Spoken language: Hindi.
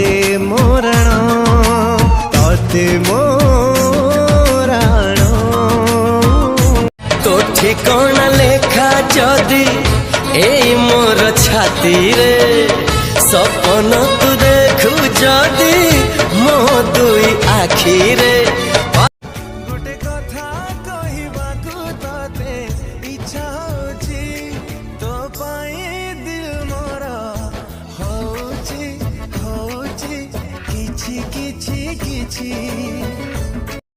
तते मोरण तते मोराण तो ठिकाना लेखा जदी ए मोर छाती रे सपन तू देखु जदी मो दुई आखी रे गोटे कथा कहबाकू तते इच्छा होची तो पाए दिल मोरा होची होची किछि किछि किछि